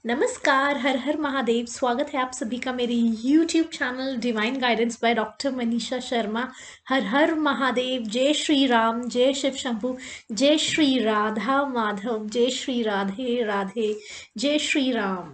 नमस्कार, हर हर महादेव। स्वागत है आप सभी का मेरे YouTube channel divine guidance by doctor Manisha Sharma. हर हर महादेव। जय श्री राम, जय शिव शंभू, जय श्री राधा माधव, जय श्री राधे राधे, जय श्री राम।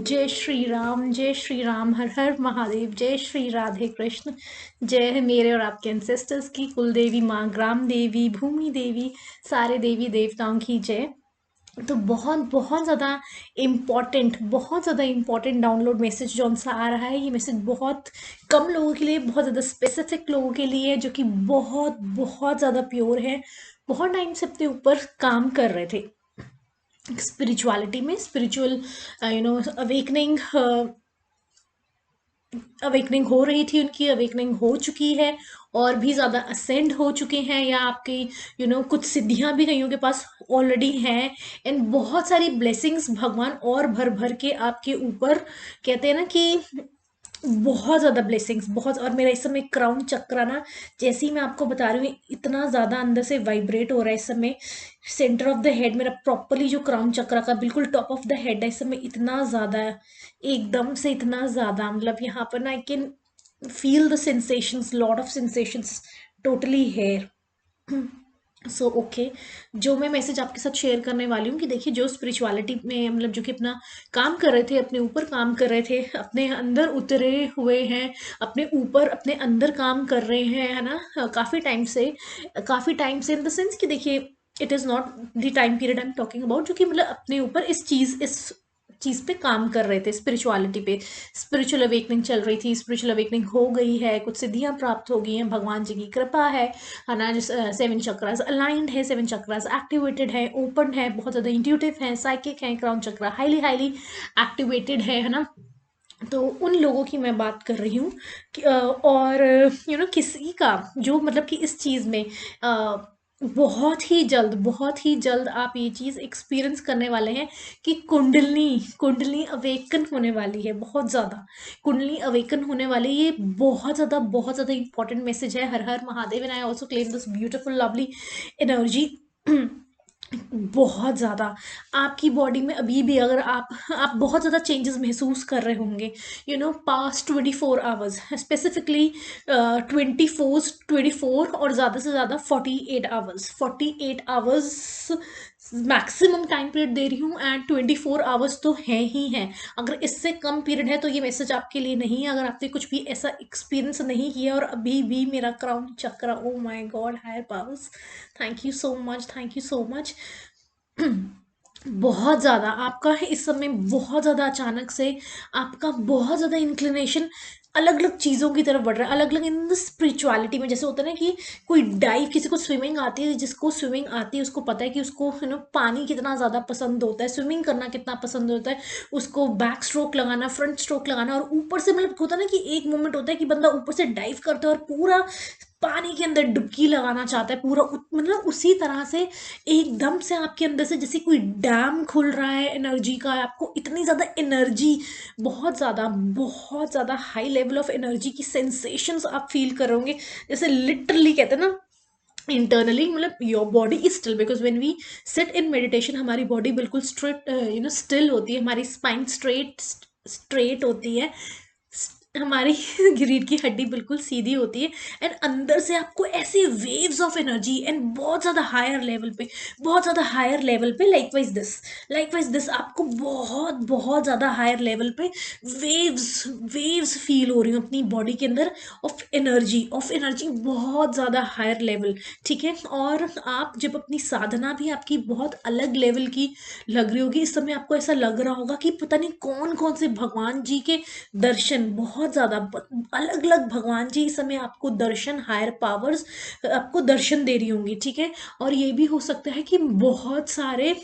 जय श्री राम, हर हर महादेव। जय श्री राधे कृष्ण। जय है मेरे और आपके एंसेस्टर्स की, कुल देवी माँ, ग्राम देवी, भूमि देवी, सारे देवी देवताओं की जय। तो बहुत ज़्यादा इम्पॉर्टेंट डाउनलोड मैसेज जो सा आ रहा है। ये मैसेज बहुत कम लोगों के लिए, बहुत ज़्यादा स्पेसिफिक लोगों के लिए है, जो कि बहुत बहुत ज़्यादा प्योर है। बहुत टाइम से अपने ऊपर काम कर रहे थे स्पिरिचुअलिटी में, स्पिरिचुअल अवेकनिंग अवेकनिंग हो रही थी उनकी, अवेकनिंग हो चुकी है और भी ज़्यादा असेंड हो चुके हैं, या आपकी कुछ सिद्धियां भी कईयों के पास ऑलरेडी हैं। एंड बहुत सारी ब्लेसिंग्स भगवान और भर भर के आपके ऊपर, कहते हैं ना कि बहुत ज़्यादा ब्लेसिंग्स, बहुत। और मेरा इस समय क्राउन चक्र ना, जैसे ही मैं आपको बता रही हूँ, इतना ज़्यादा अंदर से वाइब्रेट हो रहा है इस समय। सेंटर ऑफ द हेड मेरा प्रॉपरली, जो क्राउन चक्र का बिल्कुल टॉप ऑफ द हेड है इस समय, इतना ज़्यादा, एकदम से इतना ज़्यादा, मतलब यहाँ पर ना I can feel the sensations, lot of sensations totally here. So okay, जो मैं मैसेज आपके साथ शेयर करने वाली हूँ कि देखिए, जो स्पिरिचुअलिटी में, मतलब जो कि अपना काम कर रहे थे, अपने ऊपर काम कर रहे थे, अपने अंदर उतरे हुए हैं, अपने ऊपर अपने अंदर काम कर रहे हैं, है ना, काफ़ी टाइम से इन द सेंस कि देखिए, it is not the time period I am talking about, जो कि मतलब अपने ऊपर इस चीज़ पे काम कर रहे थे, स्पिरिचुअलिटी पे। स्पिरिचुअल अवेकनिंग चल रही थी, स्पिरिचुअल अवेकनिंग हो गई है, कुछ सिद्धियां प्राप्त हो गई हैं, भगवान जी की कृपा है ना। जिस 7 चक्रास अलाइंड है, 7 चक्रास एक्टिवेटेड है, ओपन है, बहुत ज़्यादा इंट्यूटिव है, साइकिक है, क्राउन चक्रा हाईली हाईली एक्टिवेटेड है ना। तो उन लोगों की मैं बात कर रही हूँ और किसी का जो, मतलब कि इस चीज़ में बहुत ही जल्द आप ये चीज़ एक्सपीरियंस करने वाले हैं कि कुंडलनी कुंडलनी अवेकन होने वाली है, बहुत ज़्यादा कुंडली अवेकन होने वाली। ये बहुत ज़्यादा इंपॉर्टेंट मैसेज है। हर हर Mahadev. And I also claim this beautiful lovely energy. बहुत ज़्यादा आपकी बॉडी में अभी भी, अगर आप बहुत ज़्यादा चेंजेस महसूस कर रहे होंगे, पास्ट 24 आवर्स, स्पेसिफिकली 24 और ज़्यादा से ज़्यादा 48 आवर्स मैक्सिमम टाइम पीरियड दे रही हूँ, एंड 24 आवर्स तो हैं ही हैं। अगर इससे कम पीरियड है तो ये मैसेज आपके लिए नहीं है, अगर आपने कुछ भी ऐसा एक्सपीरियंस नहीं किया और अभी भी मेरा crown chakra, oh my God, higher powers, thank you so much, thank you so much. बहुत ज़्यादा आपका है इस समय, बहुत ज़्यादा अचानक से आपका बहुत ज़्यादा इंक्लिनेशन अलग अलग चीज़ों की तरफ बढ़ रहा है, अलग अलग इन द स्पिरिचुअलिटी में। जैसे होता है ना कि कोई डाइव, किसी को स्विमिंग आती है, जिसको स्विमिंग आती है उसको पता है कि उसको पानी कितना ज़्यादा पसंद होता है, स्विमिंग करना कितना पसंद होता है उसको, बैक स्ट्रोक लगाना, फ्रंट स्ट्रोक लगाना, और ऊपर से, मतलब होता है ना कि एक मोमेंट होता है कि बंदा ऊपर से डाइव करता है और पूरा पानी के अंदर डुबकी लगाना चाहता है, पूरा मतलब उसी तरह से एकदम से आपके अंदर से जैसे कोई डैम खुल रहा है एनर्जी का। आपको इतनी ज़्यादा एनर्जी, बहुत ज़्यादा हाई लेवल ऑफ एनर्जी की सेंसेशंस आप फील करोगे। जैसे लिटरली कहते हैं ना, इंटरनली, मतलब your body is still, because when we sit in meditation हमारी बॉडी बिल्कुल स्ट्रेट स्टिल होती है, हमारी स्पाइन स्ट्रेट स्ट्रेट होती है, हमारी रीढ़ की हड्डी बिल्कुल सीधी होती है एंड अंदर से आपको ऐसे वेव्स ऑफ एनर्जी एंड बहुत ज़्यादा हायर लेवल पे, बहुत ज़्यादा हायर लेवल पे, लाइक वाइज दिस आपको बहुत बहुत ज़्यादा हायर लेवल पे वेव्स वेव्स फील हो रही हो अपनी बॉडी के अंदर ऑफ एनर्जी बहुत ज़्यादा हायर लेवल। ठीक है, और आप जब अपनी साधना भी आपकी बहुत अलग लेवल की लग रही होगी, इस समय आपको ऐसा लग रहा होगा कि पता नहीं कौन कौन से भगवान जी के दर्शन, बहुत ज़्यादा अलग अलग भगवान जी इस समय आपको दर्शन, हायर पावर्स आपको दर्शन दे रही होंगी। ठीक है, और ये भी हो सकता है कि बहुत सारे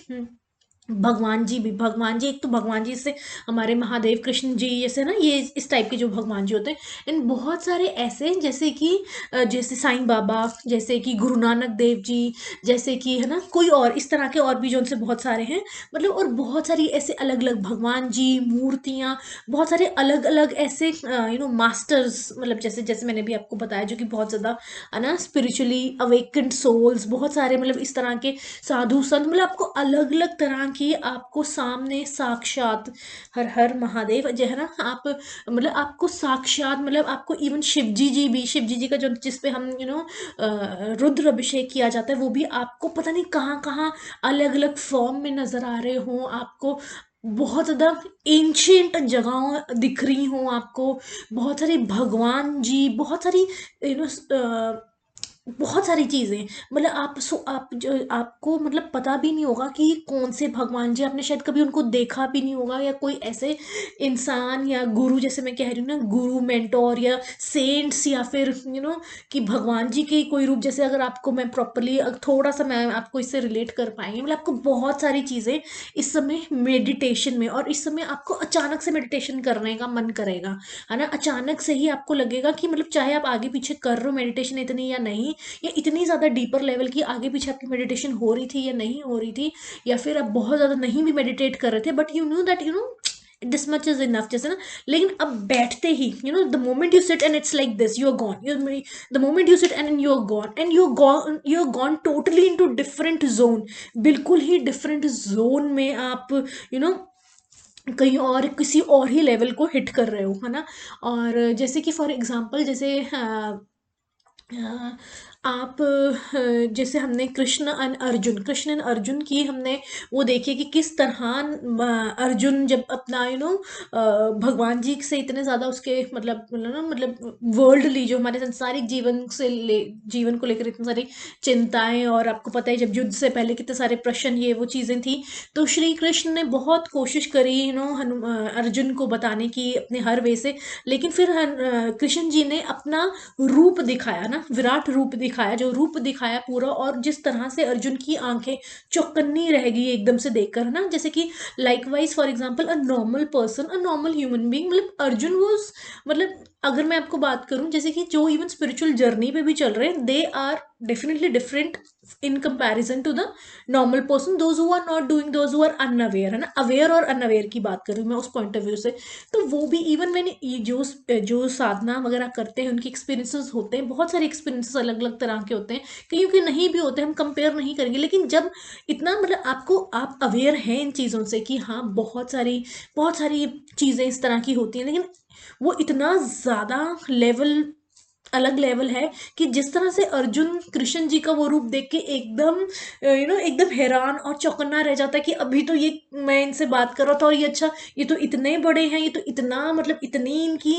भगवान जी, एक तो भगवान जी से हमारे महादेव कृष्ण जी जैसे ना, ये इस टाइप के जो भगवान जी होते हैं, इन बहुत सारे ऐसे जैसे कि जैसे साईं बाबा, जैसे कि गुरु नानक देव जी, जैसे कि है ना कोई और इस तरह के और भी जो उनसे बहुत सारे हैं, मतलब और बहुत सारी ऐसे अलग अलग भगवान जी, मूर्तियाँ, बहुत सारे अलग अलग ऐसे मास्टर्स, मतलब जैसे जैसे मैंने भी आपको बताया, जो कि बहुत ज़्यादा है ना स्पिरिचुअली अवेकेंड सोल्स, बहुत सारे मतलब इस तरह के साधु संत, मतलब आपको अलग अलग तरह की आपको सामने साक्षात, हर हर महादेव जो है ना, आप मतलब आपको साक्षात, मतलब आपको इवन शिव जी का जो जिस पे हम रुद्र अभिषेक किया जाता है, वो भी आपको पता नहीं कहाँ कहाँ अलग अलग फॉर्म में नजर आ रहे हो आपको, बहुत ज़्यादा एंशियंट जगहों दिख रही हूँ आपको, बहुत सारे भगवान जी, बहुत सारी यू नो बहुत सारी चीज़ें, मतलब आप जो आपको मतलब पता भी नहीं होगा कि ये कौन से भगवान जी, आपने शायद कभी उनको देखा भी नहीं होगा, या कोई ऐसे इंसान या गुरु, जैसे मैं कह रही हूँ ना, गुरु मेंटोर या सेंट्स, या फिर कि भगवान जी के कोई रूप, जैसे अगर आपको मैं प्रॉपरली थोड़ा सा मैं आपको इससे रिलेट कर पाएंगे, मतलब आपको बहुत सारी चीज़ें इस समय मेडिटेशन में, और इस समय आपको अचानक से मेडिटेशन करने का मन करेगा, है ना, अचानक से ही आपको लगेगा कि मतलब चाहे आप आगे पीछे कर रहे हो मेडिटेशन इतनी या नहीं, या इतनी ज़्यादा डीपर लेवल की आगे पीछे आपकी मेडिटेशन हो रही थी या नहीं हो रही थी, या फिर आप बहुत ज़्यादा नहीं भी मेडिटेट कर रहे थे, but you know that this much is enough, जैसे ना, लेकिन अब बैठते ही the moment you sit and it's like this, you are gone, the moment you sit and you are gone, and you are gone totally into different zone, बिल्कुल ही different zone में आप यू नो कहीं और किसी और ही level को hit कर रहे हो, है ना। और जैसे कि फॉर एग्जांपल, जैसे अ, आप जैसे हमने कृष्ण एंड अर्जुन की हमने वो देखी कि किस तरह अर्जुन जब अपना भगवान जी से इतने ज़्यादा उसके मतलब वर्ल्डली जो हमारे सांसारिक जीवन को लेकर इतनी सारी चिंताएं, और आपको पता है जब युद्ध से पहले कितने सारे प्रश्न, ये वो चीज़ें थी, तो श्री कृष्ण ने बहुत कोशिश करी अर्जुन को बताने की अपने हर वे से, लेकिन फिर कृष्ण जी ने अपना रूप दिखाया ना, विराट रूप दिखाया, जो रूप दिखाया पूरा, और जिस तरह से अर्जुन की आंखें चौकन्नी रह गई एकदम से देखकर ना, जैसे कि likewise for example a normal person, a normal human being, मतलब अर्जुन वाज, मतलब अगर मैं आपको बात करूं, जैसे कि जो इवन स्पिरिचुअल जर्नी पे भी चल रहे हैं, they are definitely different in comparison to the normal person, those who are not doing, those who are unaware, है ना, अवेयर और अनअवेयर की बात कर रही हूँ मैं उस पॉइंट ऑफ व्यू से। तो वो भी इवन मैंने ये जो साधना वगैरह करते हैं, उनके एक्सपीरियंसेस होते हैं, बहुत सारे एक्सपीरियंसेस अलग अलग तरह के होते हैं, कईयों के नहीं भी होते, हम कंपेयर नहीं करेंगे, लेकिन जब इतना मतलब आपको आप अवेयर हैं इन चीज़ों से कि हाँ बहुत सारी चीज़ें इस तरह की होती हैं, लेकिन वो इतना ज़्यादा लेवल, अलग लेवल है कि जिस तरह से अर्जुन कृष्ण जी का वो रूप देख के एकदम एकदम हैरान और चौकन्ना रह जाता है कि अभी तो ये मैं इनसे बात कर रहा था, और ये अच्छा, ये तो इतने बड़े हैं, ये तो इतना मतलब इतनी इनकी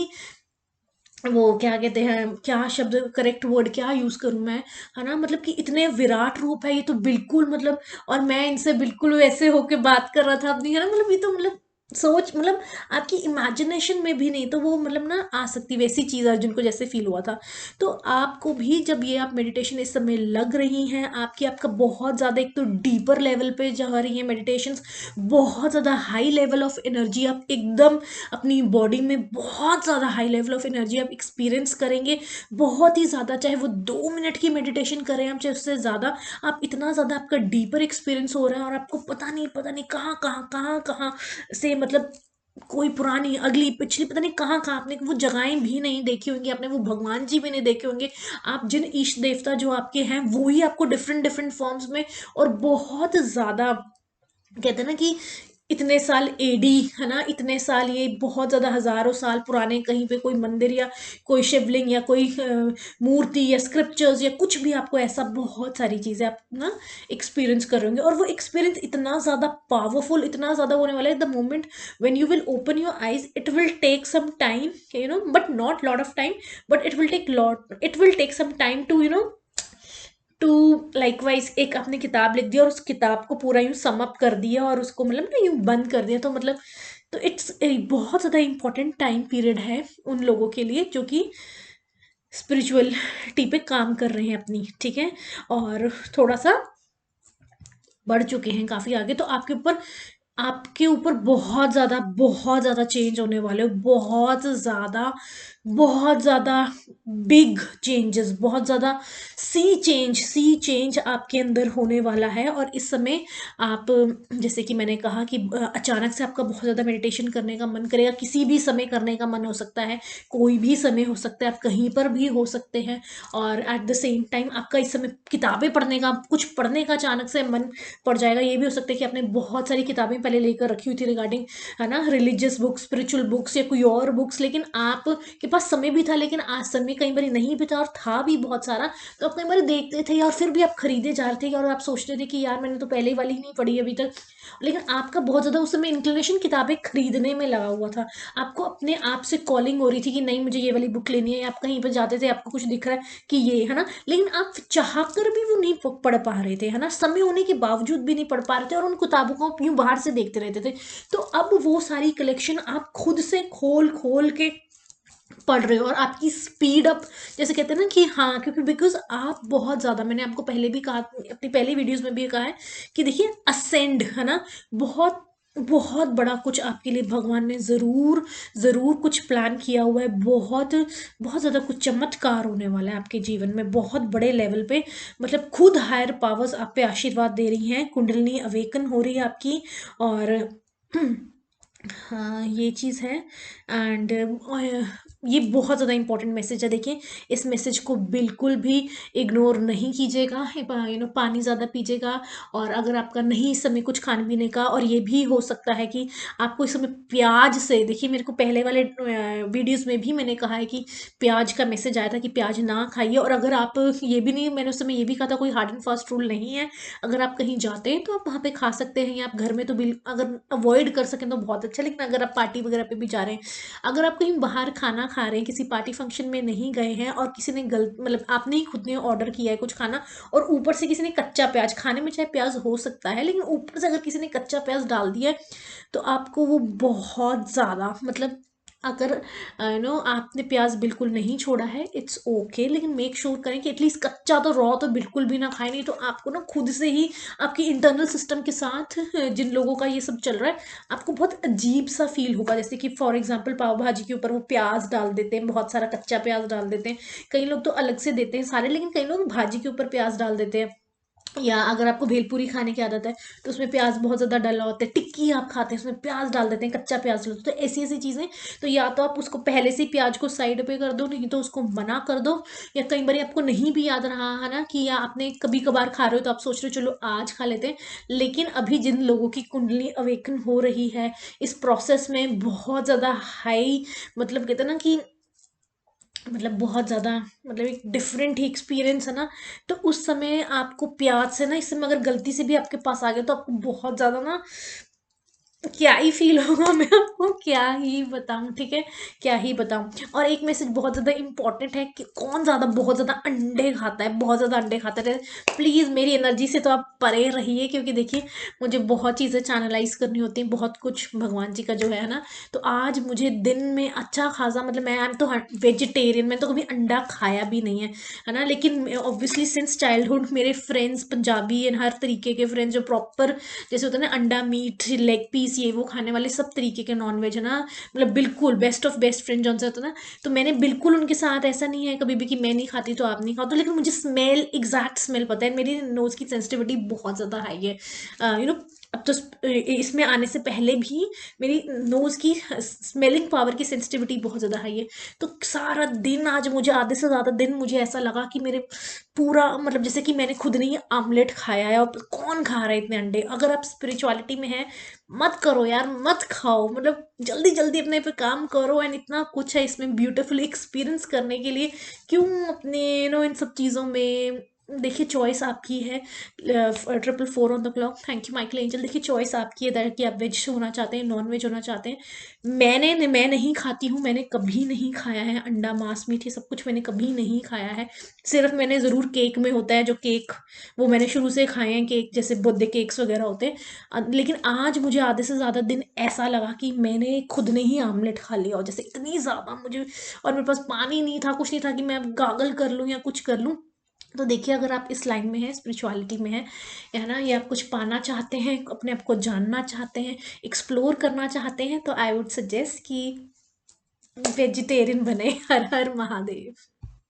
वो क्या कहते हैं, क्या शब्द करेक्ट वर्ड क्या यूज करूं मैं, है ना, मतलब कि इतने विराट रूप है ये तो बिल्कुल, मतलब और मैं इनसे बिल्कुल वैसे होके बात कर रहा था अपनी, है ना, मतलब ये तो मतलब सोच, मतलब आपकी इमेजिनेशन में भी नहीं, तो वो मतलब ना आ सकती वैसी चीज अर्जुन को जैसे फील हुआ था। तो आपको भी जब ये आप मेडिटेशन इस समय लग रही हैं, आपका बहुत ज्यादा एक तो डीपर लेवल पे जा रही है मेडिटेशन, बहुत ज्यादा हाई लेवल ऑफ एनर्जी आप एकदम अपनी बॉडी में, बहुत ज़्यादा हाई लेवल ऑफ एनर्जी आप एक्सपीरियंस करेंगे, बहुत ही ज़्यादा, चाहे वो 2 मिनट की मेडिटेशन करें हम, चाहे उससे ज़्यादा, आप इतना ज़्यादा आपका डीपर एक्सपीरियंस हो रहा है, और आपको पता नहीं कहाँ से, मतलब कोई पुरानी अगली पिछली पता नहीं कहाँ आपने वो जगहें भी नहीं देखी होंगी, आपने वो भगवान जी भी नहीं देखे होंगे, आप जिन इष्ट देवता जो आपके हैं वो ही आपको डिफरेंट डिफरेंट फॉर्म्स में, और बहुत ज़्यादा कहते हैं ना कि इतने साल एडी, है ना, इतने साल, ये बहुत ज़्यादा हज़ारों साल पुराने कहीं पे कोई मंदिर या कोई शिवलिंग या कोई मूर्ति या स्क्रिप्चर्स या कुछ भी, आपको ऐसा बहुत सारी चीज़ें आप ना एक्सपीरियंस कर रहे होंगे। और वो एक्सपीरियंस इतना ज़्यादा पावरफुल, इतना ज़्यादा होने वाला है, the moment when you will open your eyes, it will take some time, but not lot of time, but it will take some time to to likewise एक आपने किताब लिख दी और उस किताब को पूरा यूं सम अप कर दिया और उसको मतलब ना यूं बंद कर दिया, तो मतलब तो इट्स बहुत ज़्यादा इंपॉर्टेंट टाइम पीरियड है उन लोगों के लिए जो कि स्पिरिचुअलिटी पे काम कर रहे हैं अपनी, ठीक है, और थोड़ा सा बढ़ चुके हैं काफ़ी आगे। तो आपके ऊपर बहुत ज़्यादा चेंज होने वाले हो, बहुत ज़्यादा बिग चेंजेस, बहुत ज़्यादा सी चेंज आपके अंदर होने वाला है। और इस समय आप, जैसे कि मैंने कहा कि अचानक से आपका बहुत ज़्यादा मेडिटेशन करने का मन करेगा, किसी भी समय करने का मन हो सकता है, कोई भी समय हो सकता है, आप कहीं पर भी हो सकते हैं। और एट द सेम टाइम आपका इस समय किताबें पढ़ने का, कुछ पढ़ने का अचानक से मन पड़ जाएगा। ये भी हो सकता है कि आपने बहुत सारी किताबें पहले लेकर रखी हुई थी रिगार्डिंग, है ना, रिलीजियस बुक्स, स्पिरिचुअल बुक्स या कोई और बुक्स, लेकिन आपके पास समय भी था, लेकिन आज समय कई बार नहीं भी था और था भी बहुत सारा, तो आप कई बार देखते थे और फिर भी आप खरीदे जा रहे थे और आप सोचते थे कि यार मैंने तो पहले वाली ही नहीं पढ़ी अभी तक, लेकिन आपका बहुत ज़्यादा उस समय इंक्लिनेशन किताबें खरीदने में लगा हुआ था। आपको अपने आप से कॉलिंग हो रही थी कि नहीं मुझे ये वाली बुक लेनी है, या आप कहीं पर जाते थे, आपको कुछ दिख रहा है कि ये, है ना, लेकिन आप चाह कर भी वो नहीं पढ़ पा रहे थे, है ना, समय होने के बावजूद भी नहीं पढ़ पा रहे थे और उन किताबों को आप यूं बाहर से देखते रहते थे। तो अब वो सारी कलेक्शन आप खुद से खोल खोल के पढ़ रहे हो और आपकी स्पीड अप, जैसे कहते हैं ना कि हाँ, क्योंकि बिकॉज आप बहुत ज़्यादा, मैंने आपको पहले भी कहा, अपनी पहली वीडियोस में भी कहा है कि देखिए असेंड, है ना, बहुत बहुत बड़ा कुछ आपके लिए भगवान ने ज़रूर ज़रूर कुछ प्लान किया हुआ है। बहुत बहुत ज़्यादा कुछ चमत्कार होने वाला है आपके जीवन में, बहुत बड़े लेवल पे, मतलब खुद हायर पावर्स आप पे आशीर्वाद दे रही हैं, कुंडलिनी अवेकन हो रही है आपकी। और हाँ, ये चीज़ है। एंड ये बहुत ज़्यादा इंपॉर्टेंट मैसेज है। देखिए, इस मैसेज को बिल्कुल भी इग्नोर नहीं कीजिएगा, पानी ज़्यादा पीजिएगा। और अगर आपका नहीं इस समय कुछ खाने पीने का, और ये भी हो सकता है कि आपको इस समय प्याज से, देखिए मेरे को पहले वाले वीडियोस में भी मैंने कहा है कि प्याज का मैसेज आया था कि प्याज ना खाइए। और अगर आप, ये भी नहीं, मैंने उस समय ये भी कहा था कोई हार्ड एंड फास्ट रूल नहीं है, अगर आप कहीं जाते हैं तो आप वहाँ पे खा सकते हैं, या आप घर में तो अगर अवॉइड कर सकें तो बहुत अच्छा। लेकिन अगर आप पार्टी वगैरह पे भी जा रहे हैं, अगर आप कहीं बाहर खाना खा रहे हैं, किसी पार्टी फंक्शन में नहीं गए हैं और किसी ने गलत, मतलब आपने ही खुद ने ऑर्डर किया है कुछ खाना, और ऊपर से किसी ने कच्चा प्याज, खाने में चाहे प्याज हो सकता है लेकिन ऊपर से अगर किसी ने कच्चा प्याज डाल दिया है, तो आपको वो बहुत ज़्यादा, मतलब अगर आपने प्याज बिल्कुल नहीं छोड़ा है, इट्स ओके, लेकिन मेक श्योर करें कि एटलीस्ट कच्चा तो, रॉ तो बिल्कुल भी ना खाएं, नहीं तो आपको ना खुद से ही आपकी इंटरनल सिस्टम के साथ जिन लोगों का ये सब चल रहा है, आपको बहुत अजीब सा फील होगा। जैसे कि फॉर एग्जांपल पाव भाजी के ऊपर वो प्याज डाल देते हैं, बहुत सारा कच्चा प्याज डाल देते हैं, कई लोग तो अलग से देते हैं सारे, लेकिन कई लोग भाजी के ऊपर प्याज डाल देते हैं। या अगर आपको भेलपूरी खाने की आदत है तो उसमें प्याज बहुत ज़्यादा डला होता है, टिक्की आप खाते हैं उसमें प्याज डाल देते हैं, कच्चा प्याज डाल देते हैं, तो ऐसी ऐसी चीज़ें, तो या तो आप उसको पहले से ही प्याज को साइड पे कर दो, नहीं तो उसको मना कर दो। या कई बार आपको नहीं भी याद रहा है ना कि, या आपने कभी कभार खा रहे हो तो आप सोच रहे हो चलो आज खा लेते हैं, लेकिन अभी जिन लोगों की कुंडली अवेकन हो रही है, इस प्रोसेस में बहुत ज़्यादा हाई, मतलब कहते हैं ना कि, मतलब बहुत ज़्यादा, मतलब एक डिफरेंट ही एक्सपीरियंस है ना, तो उस समय आपको प्याज से ना, इस समय अगर गलती से भी आपके पास आ गया तो आपको बहुत ज़्यादा ना क्या ही फील होगा, मैं आपको क्या ही बताऊं, ठीक है, क्या ही बताऊं। और एक मैसेज बहुत ज़्यादा इंपॉर्टेंट है कि कौन ज़्यादा, बहुत ज़्यादा अंडे खाता है, बहुत ज़्यादा अंडे खाता है, प्लीज़ मेरी एनर्जी से तो आप परे रहिए, क्योंकि देखिए मुझे बहुत चीज़ें चैनलाइज करनी होती हैं, बहुत कुछ भगवान जी का जो है ना। तो आज मुझे दिन में अच्छा खासा, मतलब मैं आई एम तो वेजिटेरियन, मैं तो कभी अंडा खाया भी नहीं है ना, लेकिन ऑब्वियसली सिंस चाइल्डहुड मेरे फ्रेंड्स पंजाबी एंड हर तरीके के फ्रेंड्स जो प्रॉपर, जैसे होता है ना अंडा मीट लेग पीस ये वो खाने वाले, सब तरीके के नॉन वेज है ना, मतलब बिल्कुल बेस्ट ऑफ बेस्ट फ्रेंड जो होता है ना, तो मैंने बिल्कुल उनके साथ ऐसा नहीं है कभी भी कि मैं नहीं खाती तो आप नहीं खाओ, तो लेकिन मुझे स्मेल, एग्जैक्ट स्मेल पता है, मेरी नोज की सेंसिटिविटी बहुत ज़्यादा हाई है, अब तो इसमें आने से पहले भी मेरी नोज़ की स्मेलिंग पावर की सेंसिटिविटी बहुत ज़्यादा हाई है। तो सारा दिन आज मुझे आधे से ज़्यादा दिन मुझे ऐसा लगा कि मेरे पूरा मतलब जैसे कि मैंने खुद नहीं आमलेट खाया है, और कौन खा रहा है इतने अंडे? अगर आप स्पिरिचुअलिटी में हैं, मत करो यार, मत खाओ। मतलब जल्दी-जल्दी अपने पे काम करो, एंड इतना कुछ है इसमें ब्यूटीफुल एक्सपीरियंस करने के लिए, क्यों अपने इन सब चीज़ों में। देखिए चॉइस आपकी है। 444 on the clock, thank you Michael angel. देखिए चॉइस आपकी है कि आप वेज होना चाहते हैं, नॉन वेज होना चाहते हैं। मैं नहीं खाती हूँ, मैंने कभी नहीं खाया है अंडा, मांस, मीट, ये सब कुछ मैंने कभी नहीं खाया है। सिर्फ मैंने ज़रूर केक में होता है जो केक, वो मैंने शुरू से खाए हैं केक, जैसे बर्थडे केक्स वगैरह होते हैं। लेकिन आज मुझे आधे से ज़्यादा दिन ऐसा लगा कि मैंने खुद ने ही आमलेट खा लिया, और जैसे इतनी ज़्यादा मुझे, और मेरे पास पानी नहीं था, कुछ नहीं था कि मैं गागल कर लूँ या कुछ कर लूँ। तो देखिए अगर आप इस लाइन में हैं, स्पिरिचुअलिटी में हैं, है ना, या आप कुछ पाना चाहते हैं, अपने आप को जानना चाहते हैं, एक्सप्लोर करना चाहते हैं, तो आई वुड सजेस्ट कि वेजिटेरियन बने। हर हर महादेव।